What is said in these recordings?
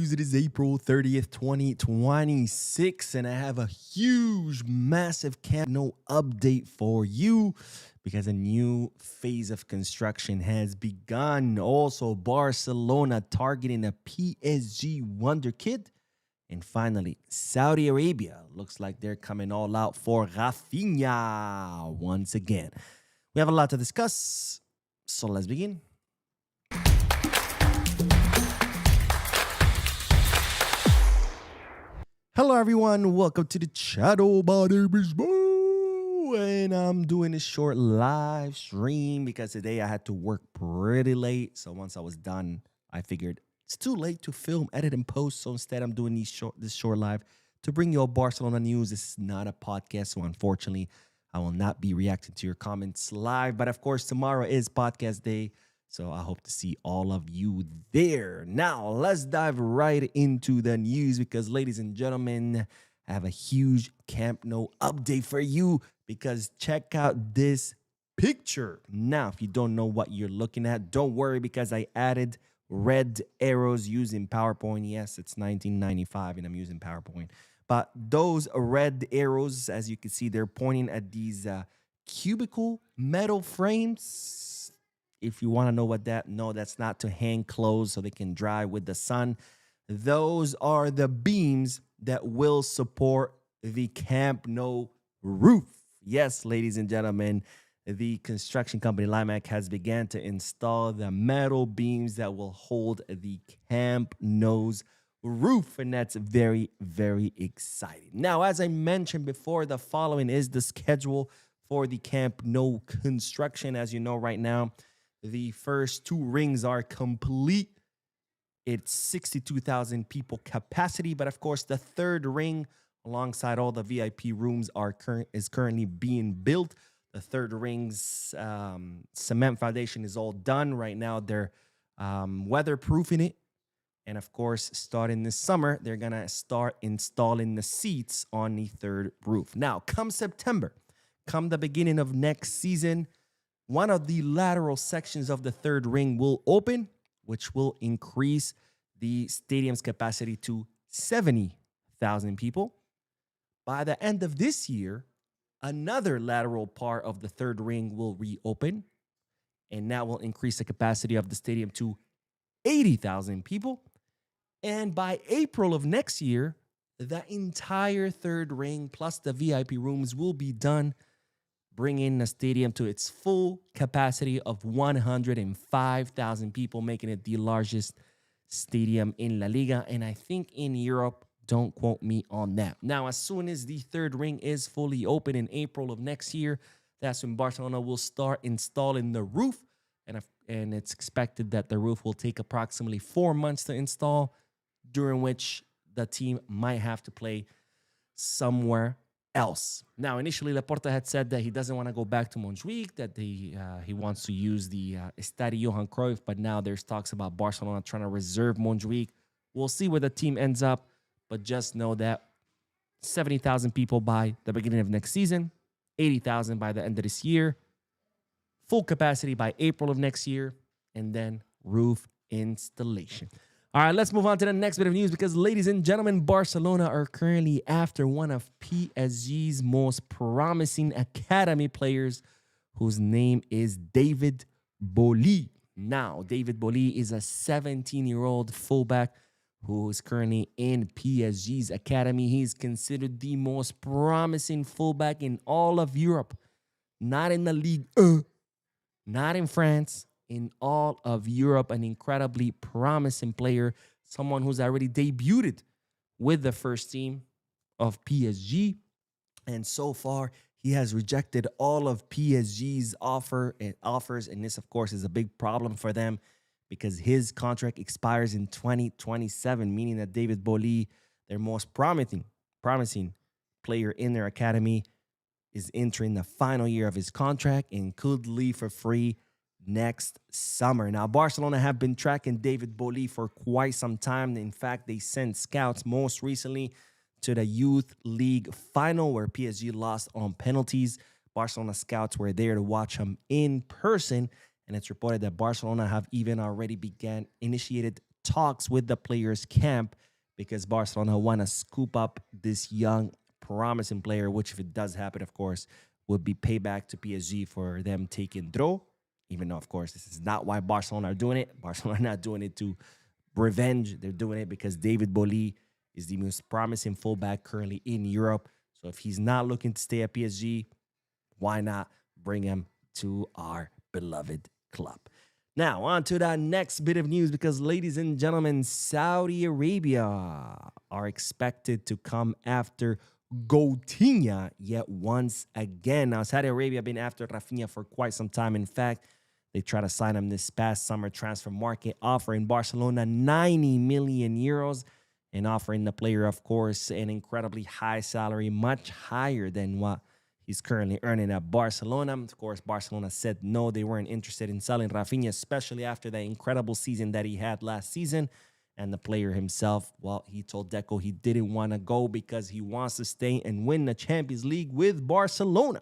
news. It is April 30th, 2026, and I have a huge, massive Camp Nou update for you because a new phase of construction has begun. Also, Barcelona targeting a PSG Wonderkid. And finally, Saudi Arabia looks like they're coming all out for Raphinha once again. We have a lot to discuss, so let's begin. Hello everyone, welcome to the channel. My name is Bo, and I'm doing a short live stream because today I had to work pretty late. So once I was done, I figured it's too late to film, edit, and post. So instead, I'm doing this short live to bring you all Barcelona news. This is not a podcast, so unfortunately, I will not be reacting to your comments live. But of course, tomorrow is podcast day. So I hope to see all of you there. Now, let's dive right into the news because, ladies and gentlemen, I have a huge Camp Nou update for you because check out this picture. Now, if you don't know what you're looking at, don't worry because I added red arrows using PowerPoint. Yes, it's 1995 and I'm using PowerPoint. But those red arrows, as you can see, they're pointing at these cubicle metal frames. If you want to know what that's not to hang clothes so they can dry with the sun. Those are the beams that will support the Camp Nou roof. Yes, ladies and gentlemen, the construction company Limac has begun to install the metal beams that will hold the Camp Nou's roof, and that's very, very exciting. Now, as I mentioned before, the following is the schedule for the Camp Nou construction. As you know, right now, the first two rings are complete. It's 62,000 people capacity. But of course, the third ring, alongside all the VIP rooms, is currently being built. The third ring's cement foundation is all done. Right now, they're weatherproofing it. And of course, starting this summer, they're going to start installing the seats on the third roof. Now, come September, come the beginning of next season, one of the lateral sections of the third ring will open, which will increase the stadium's capacity to 70,000 people. By the end of this year, another lateral part of the third ring will reopen, and that will increase the capacity of the stadium to 80,000 people. And by April of next year, the entire third ring plus the VIP rooms will be done, bringing the stadium to its full capacity of 105,000 people, making it the largest stadium in La Liga, and I think in Europe. Don't quote me on that. Now, as soon as the third ring is fully open in April of next year, that's when Barcelona will start installing the roof, and it's expected that the roof will take approximately 4 months to install, during which the team might have to play somewhere else. Now, initially, Laporta had said that he doesn't want to go back to Montjuic, that he wants to use the Estadio Johan Cruyff, but now there's talks about Barcelona trying to reserve Montjuic. We'll see where the team ends up, but just know that 70,000 people by the beginning of next season, 80,000 by the end of this year, full capacity by April of next year, and then roof installation. All right, let's move on to the next bit of news because, ladies and gentlemen, Barcelona are currently after one of PSG's most promising academy players, whose name is David Boly. Now, David Boly is a 17-year-old fullback who is currently in PSG's academy. He's considered the most promising fullback in all of Europe, not in the Ligue 1, not in France, in all of Europe. An incredibly promising player, someone who's already debuted with the first team of PSG. And so far, he has rejected all of PSG's offers. And this, of course, is a big problem for them because his contract expires in 2027, meaning that David Boly, their most promising player in their academy, is entering the final year of his contract and could leave for free next summer. Now, Barcelona have been tracking David Boly for quite some time. In fact, they sent scouts most recently to the Youth League final where PSG lost on penalties. Barcelona scouts were there to watch him in person, and it's reported that Barcelona have even already initiated talks with the players' camp because Barcelona want to scoop up this young, promising player, which, if it does happen, of course, would be payback to PSG for them taking Dro. Even though, of course, this is not why Barcelona are doing it. Barcelona are not doing it to revenge. They're doing it because David Boly is the most promising fullback currently in Europe. So if he's not looking to stay at PSG, why not bring him to our beloved club? Now, on to that next bit of news because, ladies and gentlemen, Saudi Arabia are expected to come after Coutinho yet once again. Now, Saudi Arabia been after Raphinha for quite some time. In fact, they tried to sign him this past summer transfer market, offering Barcelona 90 million euros and offering the player, of course, an incredibly high salary, much higher than what he's currently earning at Barcelona. Of course, Barcelona said no, they weren't interested in selling Raphinha, especially after the incredible season that he had last season. And the player himself, well, he told Deco he didn't want to go because he wants to stay and win the Champions League with Barcelona.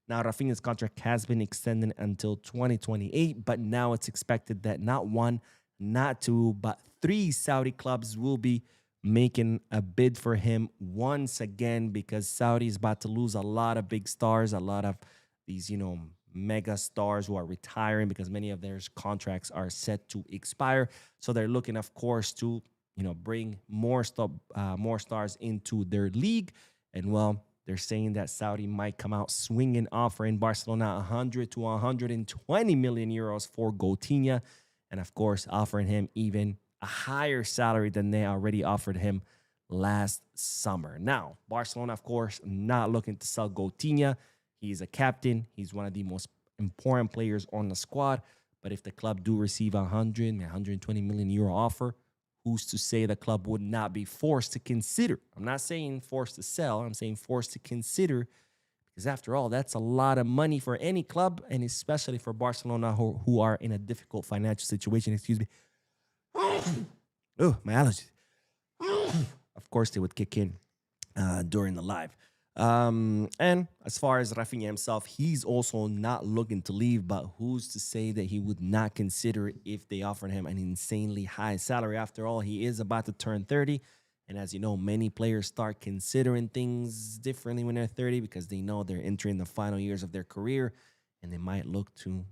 Now, Raphinha's contract has been extended until 2028, but now it's expected that not one, not two, but three Saudi clubs will be making a bid for him once again because Saudi is about to lose a lot of big stars, a lot of these, mega stars who are retiring because many of their contracts are set to expire. So they're looking, of course, to, bring more stars into their league. And, well, they're saying that Saudi might come out swinging, offering Barcelona 100 to 120 million euros for Coutinho. And, of course, offering him even a higher salary than they already offered him last summer. Now, Barcelona, of course, not looking to sell Coutinho. He's a captain. He's one of the most important players on the squad. But if the club do receive 120 million euro offer, who's to say the club would not be forced to consider? I'm not saying forced to sell. I'm saying forced to consider because, after all, that's a lot of money for any club, and especially for Barcelona, who are in a difficult financial situation. Excuse me. Oh, my allergies. Of course, they would kick in during the live. And as far as Raphinha himself, he's also not looking to leave, but who's to say that he would not consider it if they offered him an insanely high salary? After all, he is about to turn 30. And as you know, many players start considering things differently when they're 30 because they know they're entering the final years of their career and they might look to,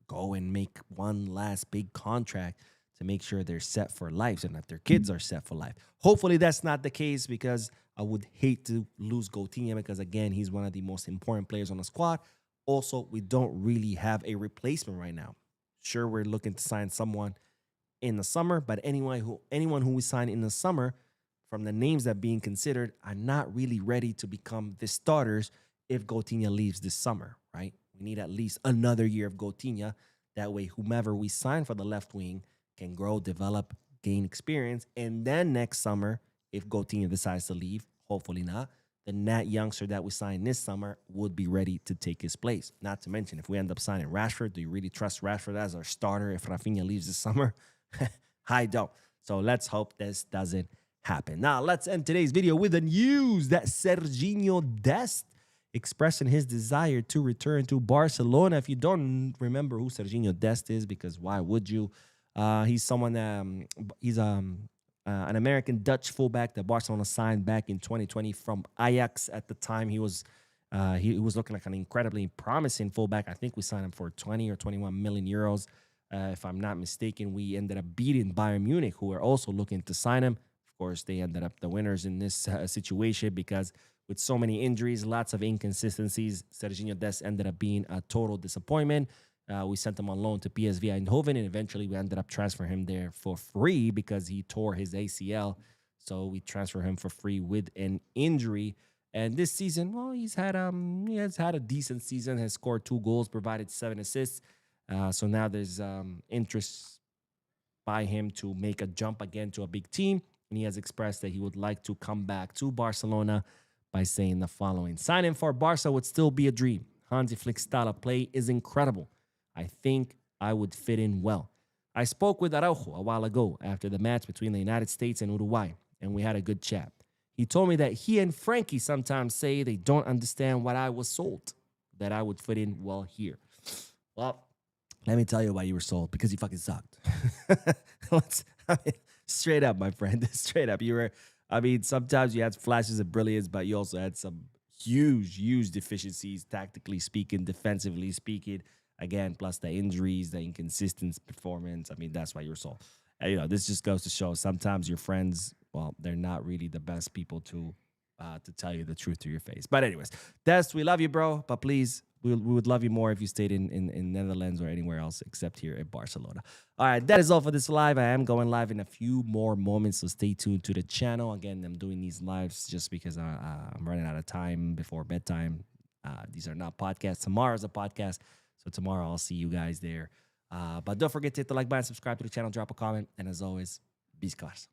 go and make one last big contract to make sure they're set for life and that their kids are set for life. Hopefully that's not the case because I would hate to lose Coutinho because, again, he's one of the most important players on the squad. Also, we don't really have a replacement right now. Sure, we're looking to sign someone in the summer, but anyone who we sign in the summer, from the names that are being considered, are not really ready to become the starters if Coutinho leaves this summer, right? We need at least another year of Coutinho. That way, whomever we sign for the left wing can grow, develop, gain experience. And then next summer, if Coutinho decides to leave, hopefully not, then that youngster that we signed this summer would be ready to take his place. Not to mention, if we end up signing Rashford, do you really trust Rashford as our starter if Raphinha leaves this summer? I don't. So let's hope this doesn't happen. Now, let's end today's video with the news that Sergino Dest expressing his desire to return to Barcelona. If you don't remember who Sergino Dest is, because why would you? He's someone, he's an American-Dutch fullback that Barcelona signed back in 2020 from Ajax. At the time, he was looking like an incredibly promising fullback. I think we signed him for 20 or 21 million euros. If I'm not mistaken, we ended up beating Bayern Munich, who were also looking to sign him. Of course, they ended up the winners in this situation because with so many injuries, lots of inconsistencies, Sergino Dest ended up being a total disappointment. We sent him on loan to PSV Eindhoven, and eventually we ended up transferring him there for free because he tore his ACL. So we transfer him for free with an injury. And this season, well, he has had a decent season, has scored 2 goals, provided 7 assists. So now there's interest by him to make a jump again to a big team. And he has expressed that he would like to come back to Barcelona by saying the following: signing for Barca would still be a dream. Hansi Flick's style of play is incredible. I think I would fit in well. I spoke with Araujo a while ago after the match between the United States and Uruguay, and we had a good chat. He told me that he and Frankie sometimes say they don't understand what I was sold, that I would fit in well here. Well, let me tell you why you were sold, because you fucking sucked. Straight up, my friend. Straight up. You were, I mean, sometimes you had flashes of brilliance, but you also had some huge deficiencies, tactically speaking, defensively speaking. Again, plus the injuries, the inconsistent performance. I mean, that's why you're so. This just goes to show sometimes your friends, well, they're not really the best people to tell you the truth to your face. But anyways, Dest, we love you, bro. But please, we would love you more if you stayed in Netherlands or anywhere else except here in Barcelona. All right, that is all for this live. I am going live in a few more moments, so stay tuned to the channel. Again, I'm doing these lives just because I'm running out of time before bedtime. These are not podcasts. Tomorrow's a podcast, so tomorrow I'll see you guys there. But don't forget to hit the like button, subscribe to the channel, drop a comment, and as always, be class.